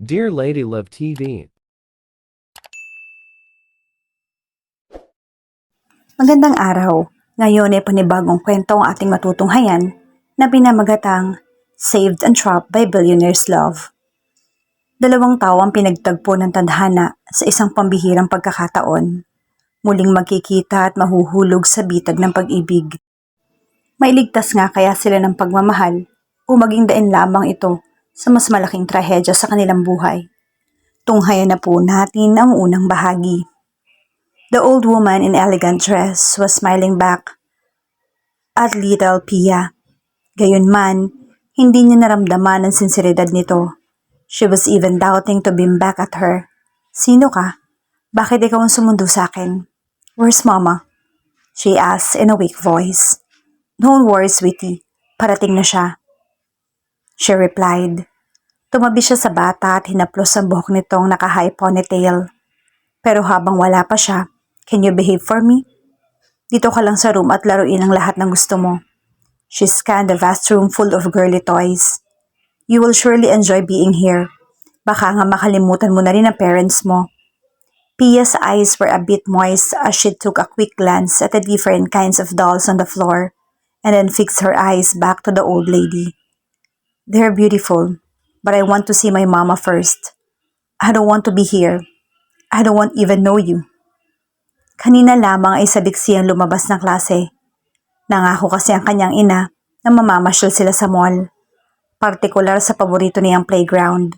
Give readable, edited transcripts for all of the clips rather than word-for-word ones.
Dear Lady Love TV. Magandang araw. Ngayon ay panibagong kwento ang ating matutunghayan na pinamagatang Saved and Trapped by Billionaire's Love. Dalawang tao ang pinagtagpo ng tadhana sa isang pambihirang pagkakataon. Muling magkikita at mahuhulog sa bitag ng pag-ibig. Mailigtas nga kaya sila ng pagmamahal o maging dain lamang ito sa mas malaking trahedya sa kanilang buhay. Tunghayan na po natin ang unang bahagi. The old woman in elegant dress was smiling back at little Pia. Gayunman, hindi niya naramdaman ang sinseridad nito. She was even doubting to beam back at her. Sino ka? Bakit ikaw ang sumundo sa akin? Where's Mama? She asked in a weak voice. Don't worry, sweetie. Parating na siya. She replied. Tumabi siya sa bata at hinaplos ang buhok nitong naka-high ponytail. Pero habang wala pa siya, can you behave for me? Dito ka lang sa room at laruin ang lahat ng gusto mo. She scanned the vast room full of girly toys. You will surely enjoy being here. Baka nga makalimutan mo na rin ang parents mo. Pia's eyes were a bit moist as she took a quick glance at the different kinds of dolls on the floor and then fixed her eyes back to the old lady. They're beautiful, but I want to see my mama first. I don't want to be here. I don't want even know you. Kanina lamang ay sabik siyang lumabas ng klase. Nangako kasi ang kanyang ina na mamamasyal sila sa mall, partikular sa paborito niyang playground.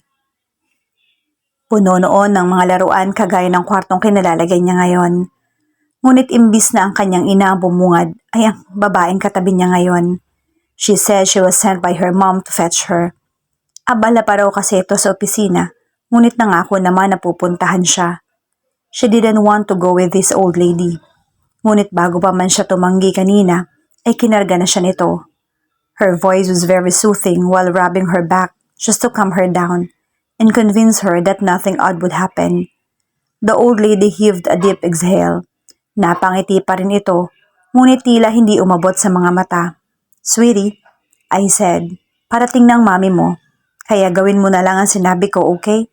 Puno noon ng mga laruan kagaya ng kwartong kinalalagay niya ngayon. Ngunit imbis na ang kanyang ina ang bumungad ay ang babaeng katabi niya ngayon. She said she was sent by her mom to fetch her. Abala pa raw kasi ito sa opisina, ngunit nangako naman na pupuntahan siya. She didn't want to go with this old lady. Ngunit bago pa man siya tumanggi kanina, ay kinarga na siya nito. Her voice was very soothing while rubbing her back just to calm her down and convince her that nothing odd would happen. The old lady heaved a deep exhale. Napangiti pa rin ito, ngunit tila hindi umabot sa mga mata. Sweetie, I said, parating na ang mami mo. Kaya gawin mo na lang ang sinabi ko, okay?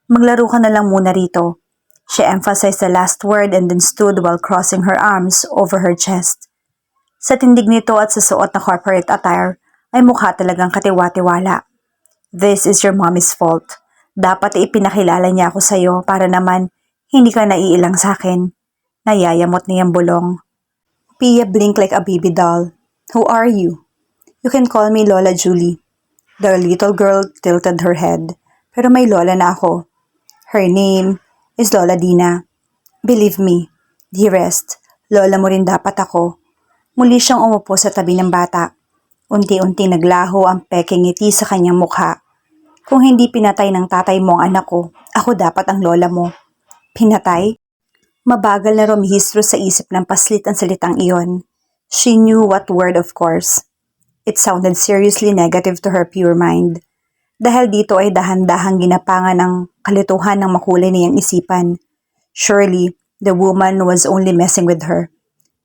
Maglaro ka na lang muna rito. She emphasized the last word and then stood while crossing her arms over her chest. Sa tindig nito at sa suot na corporate attire, ay mukha talagang katiwa-tiwala. This is your mommy's fault. Dapat ipinakilala niya ako sa'yo para naman hindi ka naiilang sa akin. Nayayamot niyang bulong. Pia blinked like a baby doll. Who are you? You can call me Lola Julie. The little girl tilted her head. Pero may lola na ako. Her name is Lola Dina. Believe me, dearest, lola mo rin dapat ako. Muli siyang umupo sa tabi ng bata. Unti-unti naglaho ang peking ngiti sa kanyang mukha. Kung hindi pinatay ng tatay mo ang anak ko, ako dapat ang lola mo. Pinatay? Mabagal na rumihistro sa isip ng paslit ang salitang iyon. She knew what word, of course. It sounded seriously negative to her pure mind. Dahil dito ay dahan-dahang ginapangan ng kalituhan ng makulay niyang isipan. Surely, the woman was only messing with her.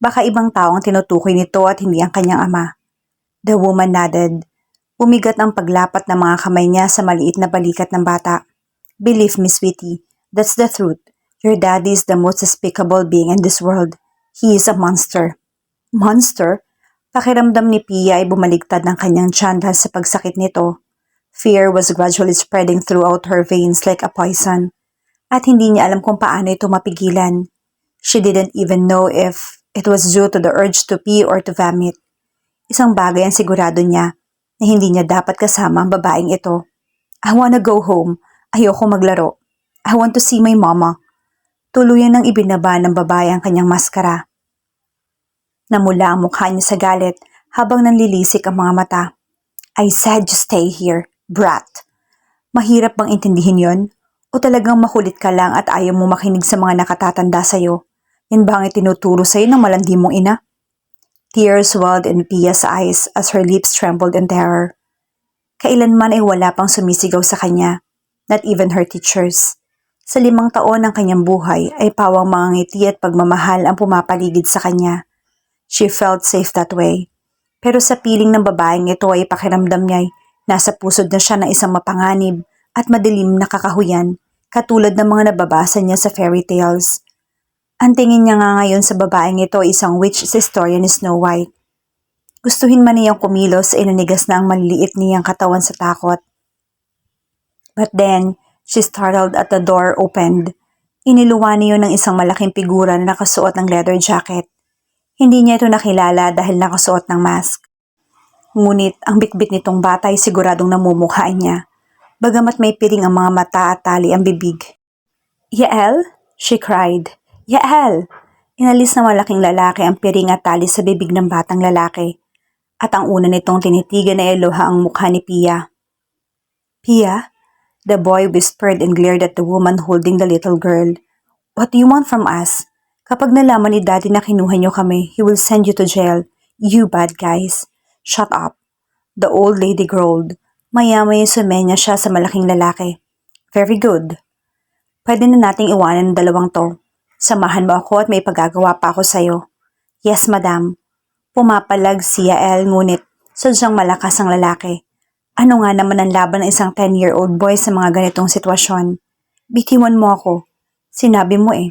Baka ibang tao ang tinutukoy nito at hindi ang kanyang ama. The woman nodded. Umigat ang paglapat ng mga kamay niya sa maliit na balikat ng bata. Believe me, sweetie, that's the truth. Your daddy is the most despicable being in this world. He is a monster. Monster? Pakiramdam ni Pia ay bumaligtad ng kanyang tiyan dahil sa pagsakit nito. Fear was gradually spreading throughout her veins like a poison. At hindi niya alam kung paano ito mapigilan. She didn't even know if it was due to the urge to pee or to vomit. Isang bagay ang sigurado niya na hindi niya dapat kasama ang babaeng ito. I wanna go home. Ayoko maglaro. I want to see my mama. Tuluyan nang ibinaba ng babae ang kanyang maskara. Namula ang mukha niya sa galit habang nanlilisik ang mga mata. I said you stay here, brat. Mahirap bang intindihin yon? O talagang makulit ka lang at ayaw mo makinig sa mga nakatatanda sa'yo? Yan ba ang itinuturo sa'yo ng malandi mong ina? Tears welled in Pia's eyes as her lips trembled in terror. Kailanman ay wala pang sumisigaw sa kanya, not even her teachers. Sa 5 taon ng kanyang buhay ay pawang mga ngiti at pagmamahal ang pumapaligid sa kanya. She felt safe that way. Pero sa piling ng babaeng ito ay pakiramdam niya ay nasa pusod na siya ng isang mapanganib at madilim na kakahuyan, katulad ng mga nababasa niya sa fairy tales. Ang tingin niya nga ngayon sa babaeng ito ay isang witch sa istorya ni Snow White. Gustuhin man niyang kumilos ay nanigas na ang maliliit niyang katawan sa takot. But then, she startled at the door opened. Iniluwa niyo ng isang malaking figura na nakasuot ng leather jacket. Hindi niya ito nakilala dahil nakasuot ng mask. Ngunit ang bitbit nitong bata ay siguradong namumukhaan niya, bagamat may piring ang mga mata at tali ang bibig. "Yael?" she cried. "Yael!" Inalis na malaking lalaki ang piring at tali sa bibig ng batang lalaki. At ang una nitong tinitigan ay eluha ang mukha ni Pia. "Pia?" The boy whispered and glared at the woman holding the little girl. "What do you want from us? Kapag nalaman ni Daddy na kinuha niyo kami, he will send you to jail. You bad guys." "Shut up," the old lady growled. Maya-maya sumenya siya sa malaking lalaki. "Very good. Pwede na nating iwanan ng dalawang to. Samahan mo ako at may pagagawa pa ako sa'yo." "Yes, madam." Pumapalag si Yael ngunit sadyang malakas ang lalaki. Ano nga naman ang laban ng isang 10-year-old boy sa mga ganitong sitwasyon? "Bitiwan mo ako. Sinabi mo eh."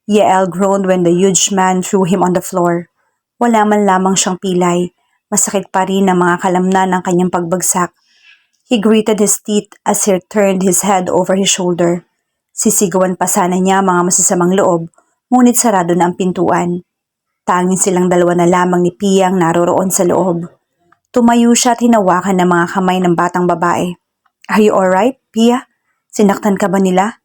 Yael groaned when the huge man threw him on the floor. Wala man lamang siyang pilay. Masakit pa rin ang mga kalamnan ng kanyang pagbagsak. He gritted his teeth as he turned his head over his shoulder. Sisigawan pa sana niya mga masasamang loob, ngunit sarado na ang pintuan. Tanging silang dalawa na lamang ni Pia ang naroroon sa loob. Tumayo siya at hinawakan ng mga kamay ng batang babae. "Are you alright, Pia? Sinaktan ka ba nila?"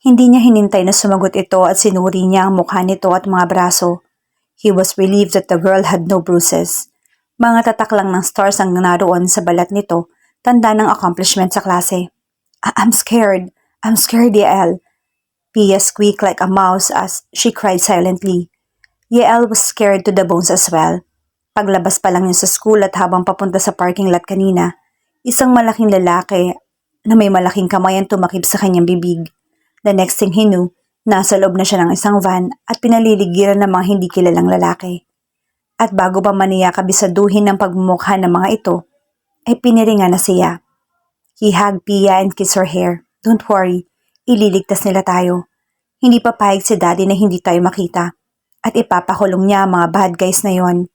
Hindi niya hinintay na sumagot ito at sinuri niya ang mukha nito at mga braso. He was relieved that the girl had no bruises. Mga tatak lang ng stars ang naroon sa balat nito, tanda ng accomplishment sa klase. I'm scared. I'm scared, Yael." Pia squeaked like a mouse as she cried silently. Yael was scared to the bones as well. Paglabas pa lang niya sa school at habang papunta sa parking lot kanina, isang malaking lalaki na may malaking kamay ang tumakip sa kanyang bibig. The next thing he knew, nasa loob na siya ng isang van at pinaliligiran ng mga hindi kilalang lalaki. At bago pa man niya kabisaduhin ng pagmumukha ng mga ito, ay piniringan na siya. He hugged Pia and kissed her hair. "Don't worry, ililigtas nila tayo. Hindi papayag si Daddy na hindi tayo makita. At ipapakulong niya ang mga bad guys na yon."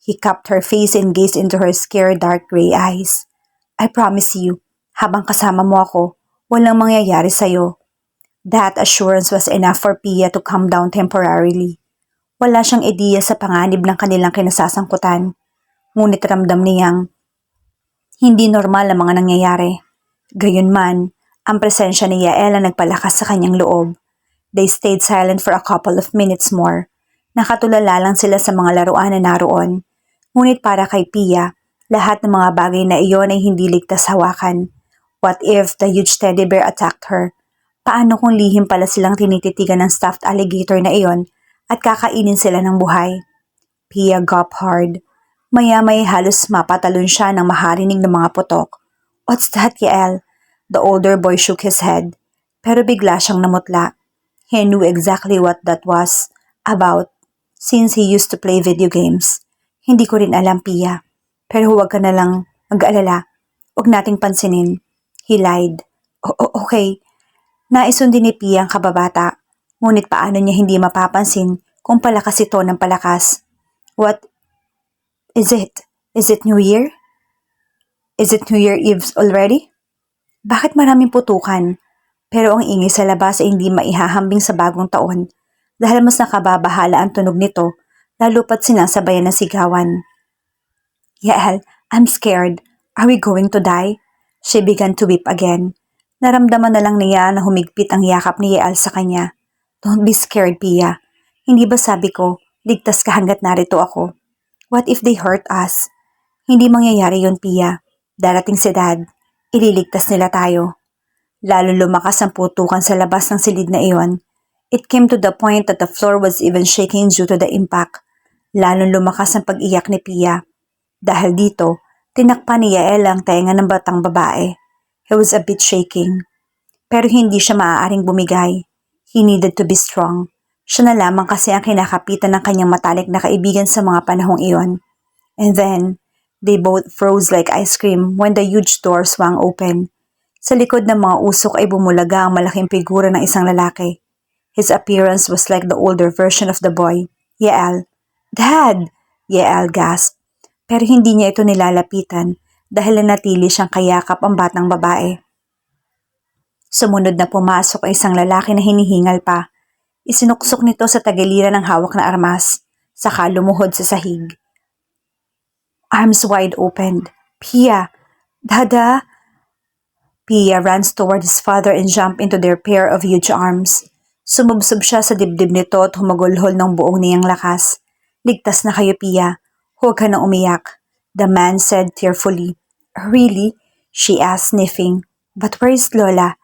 He cupped her face and gazed into her scared dark gray eyes. "I promise you, habang kasama mo ako, walang mangyayari sa'yo." That assurance was enough for Pia to calm down temporarily. Wala siyang ideya sa panganib ng kanilang kinasasangkutan. Ngunit ramdam niyang hindi normal ang mga nangyayari. Gayunman, ang presensya ni Yael ang nagpalakas sa kanyang loob. They stayed silent for a couple of minutes more. Nakatulala lang sila sa mga laruan na naroon. Ngunit para kay Pia, lahat ng mga bagay na iyon ay hindi ligtas hawakan. What if the huge teddy bear attacked her? Paano kung lihim pala silang tinititigan ng stuffed alligator na iyon at kakainin sila ng buhay? Pia gulped hard. Maya-maya halos mapatalon siya nang maharinig ng mga putok. "What's that, Yael?" The older boy shook his head. Pero bigla siyang namutla. He knew exactly what that was about since he used to play video games. "Hindi ko rin alam, Pia. Pero huwag ka na lang mag-aalala. Huwag nating pansinin." He lied. Okay." Naisundin ni Pia ang kababata. Ngunit paano niya hindi mapapansin kung palakas ito ng palakas? "What is it? Is it New Year? Is it New Year Eve already? Bakit maraming putukan? Pero ang ingay sa labas ay hindi maihahambing sa bagong taon dahil mas nakababahala ang tunog nito lalo pat sinasabayan ng sigawan. "Yael, I'm scared. Are we going to die?" She began to weep again. Naramdaman na lang niya na humigpit ang yakap ni Yael sa kanya. "Don't be scared, Pia. Hindi ba sabi ko, ligtas ka hanggat narito ako? What if they hurt us?" "Hindi mangyayari yun, Pia. Darating si Dad. Ililigtas nila tayo." Lalo lumakas ang putukan sa labas ng silid na iyon. It came to the point that the floor was even shaking due to the impact. Lalong lumakas ang pag-iyak ni Pia. Dahil dito, tinakpan ni Yael ang tenga ng batang babae. He was a bit shaking. Pero hindi siya maaaring bumigay. He needed to be strong. Siya na lamang kasi ang kinakapitan ng kanyang matalik na kaibigan sa mga panahong iyon. And then, they both froze like ice cream when the huge door swung open. Sa likod ng mga usok ay bumulaga ang malaking figura ng isang lalaki. His appearance was like the older version of the boy, Yael. "Dad!" Yael gasped. Pero hindi niya ito nilalapitan dahil nanatili siyang kayakap ang batang babae. Sumunod na pumasok ang isang lalaki na hinihingal pa. Isinuksok nito sa tagiliran ng hawak na armas, saka lumuhod sa sahig. Arms wide opened. "Pia! Dada!" Pia ran toward his father and jumped into their pair of huge arms. Sumubsob siya sa dibdib nito at humagulhol ng buong niyang lakas. "Ligtas na kayo, Pia. Huwag ka na umiyak," the man said tearfully. "Really?" she asked, sniffing. "But where is Lola?"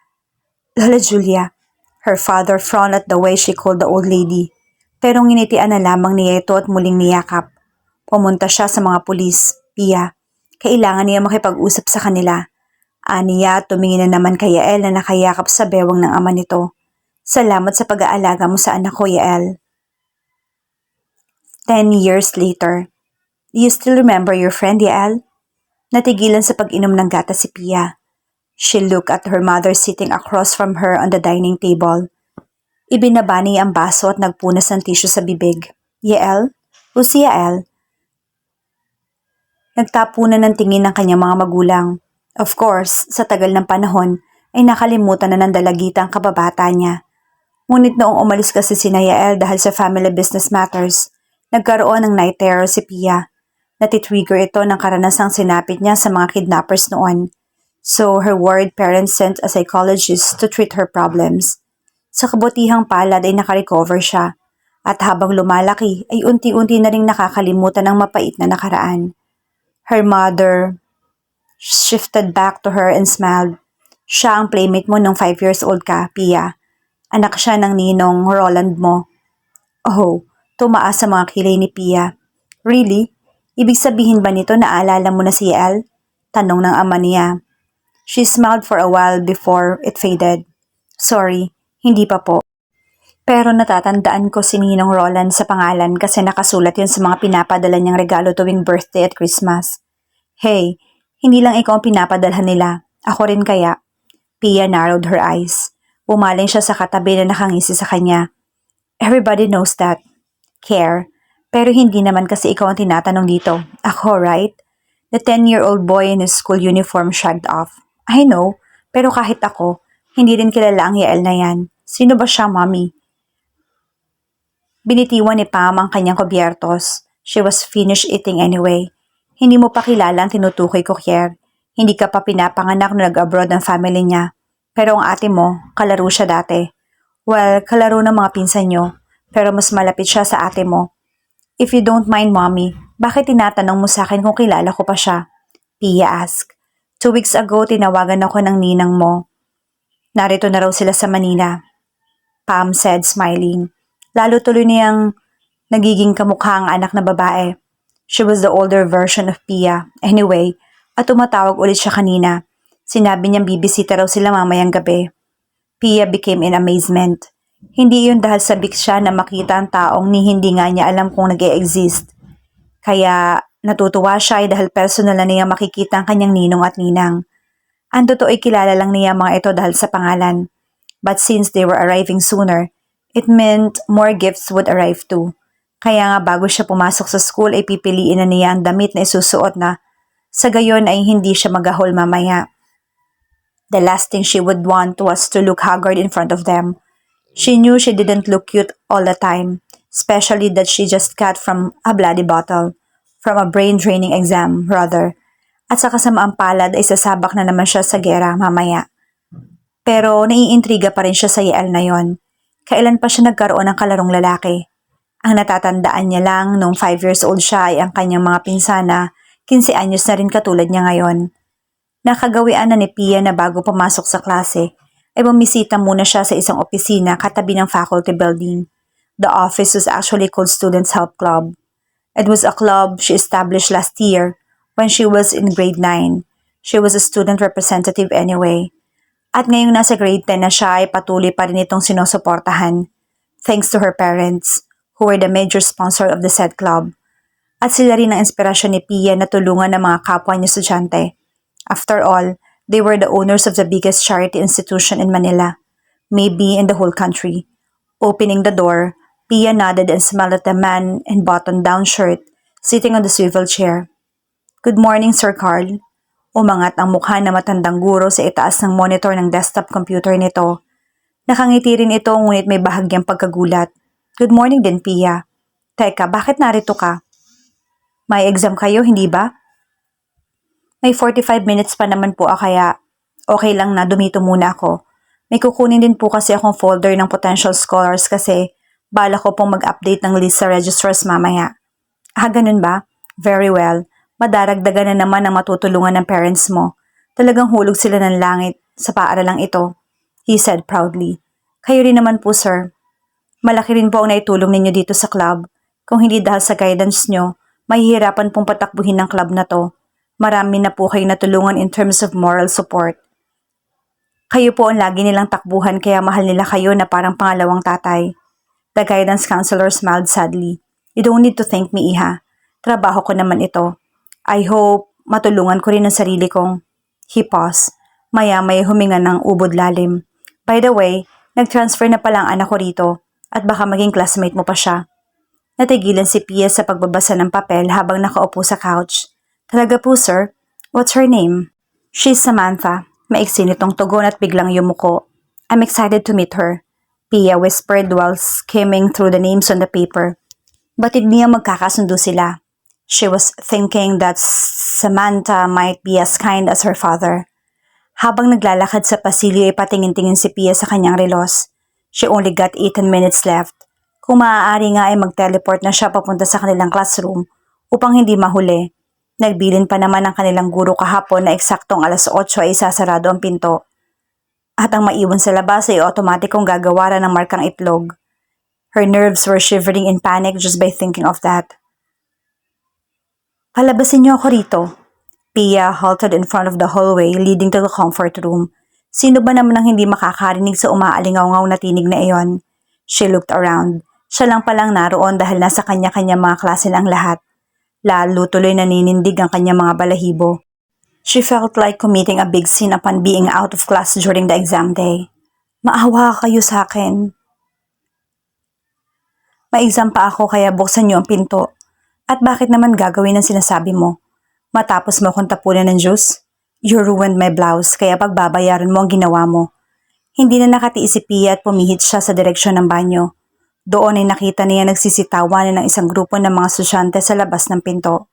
"Lola Julia." Her father frowned at the way she called the old lady. Pero nginitian na lamang niya ito at muling niyakap. Pumunta siya sa mga pulis. "Pia, kailangan niya makipag-usap sa kanila." Aniya at tumingin na naman kay Yael na nakayakap sa bewang ng ama nito. "Salamat sa pag-aalaga mo sa anak ko, Yael." 10 years later. "Do you still remember your friend, Yael?" Natigilan sa pag-inom ng gatas si Pia. She looked at her mother sitting across from her on the dining table. Ibinaba niya ang baso at nagpunas ng tissue sa bibig. "Yael? Who's si Yael?" Nagtapunan ng tingin ng kanyang mga magulang. Of course, sa tagal ng panahon, ay nakalimutan na ng dalagita ang kababata niya. Ngunit noong umalis kasi si Yael dahil sa family business matters, nagkaroon ng night terror si Pia. Natitrigger ito ng karanasang sinapit niya sa mga kidnappers noon. So her worried parents sent a psychologist to treat her problems. Sa kabutihang palad ay nakarecover siya. At habang lumalaki ay unti-unti na ring nakakalimutan ng mapait na nakaraan. Her mother shifted back to her and smiled. "Siya ang playmate mo nung 5 years old ka, Pia. Anak siya ng ninong Roland mo." Oh, tumaas sa mga kilay ni Pia. "Really? Ibig sabihin ba nito na aalala mo na si Yael?" Tanong ng ama niya. She smiled for a while before it faded. "Sorry, hindi pa po. Pero natatandaan ko si Ninong Roland sa pangalan kasi nakasulat yun sa mga pinapadala niyang regalo tuwing birthday at Christmas." "Hey, hindi lang ikaw ang pinapadalhan nila. Ako rin kaya." Pia narrowed her eyes. Umaling siya sa katabi na nakangisi sa kanya. "Everybody knows that. Care. Pero hindi naman kasi ikaw ang tinatanong dito. Ako, right?" The 10-year-old boy in his school uniform shrugged off. "I know, pero kahit ako, hindi rin kilala ang Yael na yan. Sino ba siya, Mommy?" Binitiwan ni Pam ang kanyang kubyertos. She was finished eating anyway. "Hindi mo pa kilala ang tinutukoy ko, Kier. Hindi ka pa pinapanganak nung nag-abroad ang family niya. Pero ang ate mo, kalaro siya dati. Well, kalaro ng mga pinsan niyo, pero mas malapit siya sa ate mo. If you don't mind, Mommy, bakit tinatanong mo sa akin kung kilala ko pa siya?" Pia asked. 2 weeks ago, tinawagan ako ng ninang mo. Narito na raw sila sa Manila. Pam said, smiling. Lalo tuloy niyang nagiging kamukha ang anak na babae. She was the older version of Pia. Anyway, at tumatawag ulit siya kanina. Sinabi niyang bibisita raw sila mamayang gabi. Pia became in amazement. Hindi yun dahil sabik siya na makita ang taong ni hindi nga niya alam kung nag-e-exist. Kaya natutuwa siya dahil personal na niya makikita ang kanyang ninong at ninang. Ang totoo ay kilala lang niya mga ito dahil sa pangalan. But since they were arriving sooner, it meant more gifts would arrive too. Kaya nga bago siya pumasok sa school ay pipiliin na niya ang damit na isusuot na sa gayon ay hindi siya magahol mamaya. The last thing she would want was to look haggard in front of them. She knew she didn't look cute all the time, especially that she just got from a bloody bottle, from a brain-draining exam, rather. At sa kasamaang palad ay sasabak na naman siya sa gera mamaya. Pero naiintriga pa rin siya sa Yael na yon. Kailan pa siya nagkaroon ng kalarong lalaki? Ang natatandaan niya lang nung 5 years old siya ay ang kanyang mga pinsana, 15 anyos na rin katulad niya ngayon. Nakagawian na ni Pia na bago pumasok sa klase, ay bumisita muna siya sa isang opisina katabi ng faculty building. The office was actually called Students' Help Club. It was a club she established last year when she was in grade 9. She was a student representative anyway. At ngayong nasa grade 10 na siya ay patuloy pa rin itong sinusuportahan. Thanks to her parents, who were the major sponsor of the said club. At sila rin ang inspirasyon ni Pia na tulungan ng mga kapwa niya estudyante. After all, They were the owners of the biggest charity institution in Manila, maybe in the whole country. Opening the door, Pia nodded and smiled at the man in button-down shirt sitting on the swivel chair. Good morning, Sir Carl. Umangat ang mukha na matandang guro sa itaas ng monitor ng desktop computer nito. Nakangiti rin ito ngunit may bahagyang pagkagulat. Good morning din, Pia. Teka, bakit narito ka? May exam kayo, hindi ba? May 45 minutes pa naman po kaya okay lang na dumito muna ako. May kukunin din po kasi akong folder ng potential scholars kasi bala ko pong mag-update ng list sa registrars mamaya. Ganun ba? Very well. Madaragdagan na naman ang matutulungan ng parents mo. Talagang hulog sila ng langit sa paaralang ito, he said proudly. Kayo rin naman po, sir. Malaki rin po ang naitulong ninyo dito sa club. Kung hindi dahil sa guidance nyo, mahihirapan pong patakbuhin ng club na to. Marami na po kayong natulungan in terms of moral support. Kayo po ang lagi nilang takbuhan kaya mahal nila kayo na parang pangalawang tatay. The guidance counselor smiled sadly. You don't need to thank me, Iha. Trabaho ko naman ito. I hope matulungan ko rin ang sarili kong. He paused. Maya-maya huminga ng ubod lalim. By the way, nag-transfer na pala ang anak ko rito at baka maging classmate mo pa siya. Natigilan si Pia sa pagbabasa ng papel habang nakaupo sa couch. Talaga po, sir. What's her name? She's Samantha. Maiksi nitong tugon at biglang yumuko. I'm excited to meet her. Pia whispered while skimming through the names on the paper. Batid niya magkakasundo sila. She was thinking that Samantha might be as kind as her father. Habang naglalakad sa pasilyo ay patingin-tingin si Pia sa kanyang relos. She only got 18 minutes left. Kung maaari nga ay mag-teleport na siya papunta sa kanilang classroom upang hindi mahuli. Nagbilin pa naman ang kanilang guro kahapon na eksaktong alas 8 ay isasarado ang pinto. At ang maiwan sa labas ay automatikong gagawaran ng markang itlog. Her nerves were shivering in panic just by thinking of that. Palabasin niyo ako rito. Pia halted in front of the hallway leading to the comfort room. Sino ba naman ang hindi makakarinig sa umaalingaw-ngaw na tinig na iyon? She looked around. Siya lang palang naroon dahil nasa kanya-kanya mga klase lang lahat. Lalo tuloy naninindig ang kanyang mga balahibo. She felt like committing a big sin upon being out of class during the exam day. Maawa kayo sa akin. May exam pa ako kaya buksan niyo ang pinto. At bakit naman gagawin ang sinasabi mo? Matapos mo akong tapunan ng juice? You ruined my blouse kaya pagbabayaran mo ang ginawa mo. Hindi na nakatiis si Pia at pumihit siya sa direksyon ng banyo. Doon ay nakita niya nagsisitawanan ng isang grupo ng mga estudyante sa labas ng pinto.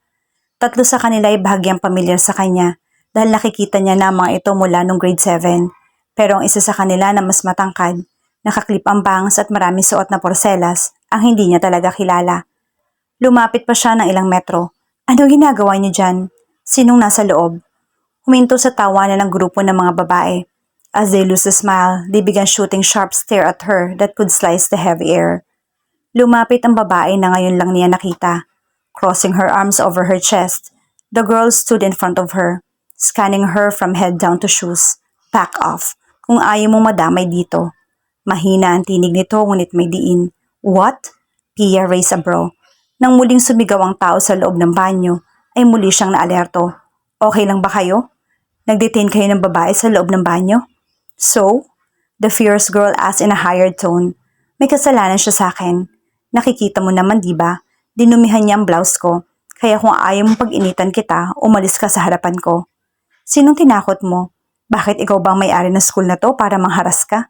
Tatlo sa kanila ay bahagyang pamilyar sa kanya dahil nakikita niya na mga ito mula nung grade 7. Pero ang isa sa kanila na mas matangkad, nakaklip ang bangs at maraming suot na porselas ang hindi niya talaga kilala. Lumapit pa siya ng ilang metro. Ano ginagawa niyo dyan? Sinong nasa loob? Huminto sa tawanan ng grupo ng mga babae. As they lose the smile, they began shooting sharp stare at her that could slice the heavy air. Lumapit ang babae na ngayon lang niya nakita. Crossing her arms over her chest, the girl stood in front of her, scanning her from head down to shoes. Back off, kung ayaw mong madamay dito. Mahina ang tinig nito ngunit may diin. What? Pia raised a brow. Nang muling sumigaw ang tao sa loob ng banyo, ay muli siyang naalerto. Okay lang ba kayo? Nag-detain kayo ng babae sa loob ng banyo? So? The fierce girl asked in a higher tone. May kasalanan siya sa akin. Nakikita mo naman, di ba? Dinumihan niya ang blouse ko. Kaya kung ayaw mong pag-initan kita, umalis ka sa harapan ko. Sinong tinakot mo? Bakit ikaw bang may-ari ng school na to para mangharas ka?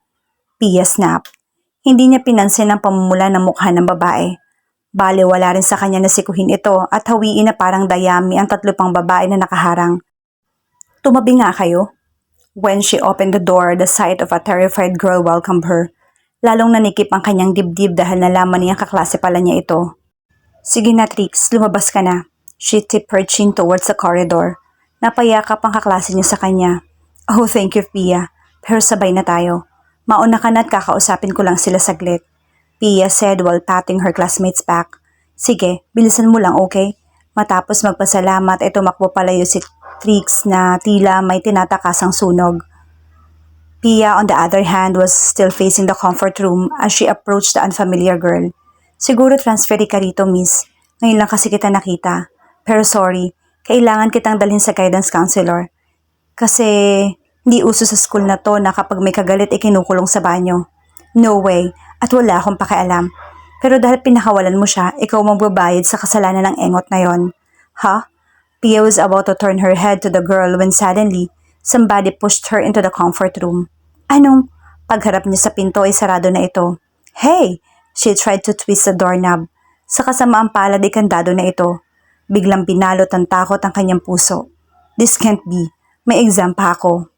Pia snapped. Hindi niya pinansin ang pamumula ng mukha ng babae. Baliwala rin sa kanya na sikuhin ito at hawiin na parang dayami ang tatlo pang babae na nakaharang. Tumabi nga kayo. When she opened the door, the sight of a terrified girl welcomed her. Lalong nanikip ang kanyang dibdib dahil nalaman niyang kaklase pala niya ito. Sige na, Trix, lumabas ka na. She tipped her chin towards the corridor. Napayakap ang kaklase niya sa kanya. Oh, thank you, Pia. Pero sabay na tayo. Mauna ka na at kakausapin ko lang sila saglit. Pia said while patting her classmate's back. Sige, bilisan mo lang, okay? Matapos magpasalamat ay tumakbo palayo si Trix na tila may tinatakasang sunog. Pia, on the other hand, was still facing the comfort room as she approached the unfamiliar girl. Siguro transferi ka rito, miss. Ngayon lang kasi kita nakita. Pero sorry, kailangan kitang dalhin sa guidance counselor. Kasi hindi uso sa school na to na kapag may kagalit kinukulong sa banyo. No way, at wala akong pakialam. Pero dahil pinakawalan mo siya, ikaw magbabayad sa kasalanan ng engot na yon. Ha? Pia was about to turn her head to the girl when suddenly, somebody pushed her into the comfort room. Anong? Pagharap niya sa pinto ay sarado na ito. Hey! She tried to twist the doorknob. Sa kasamaang palad ay kandado na ito. Biglang binalot ng takot ang kanyang puso. This can't be. May exam pa ako.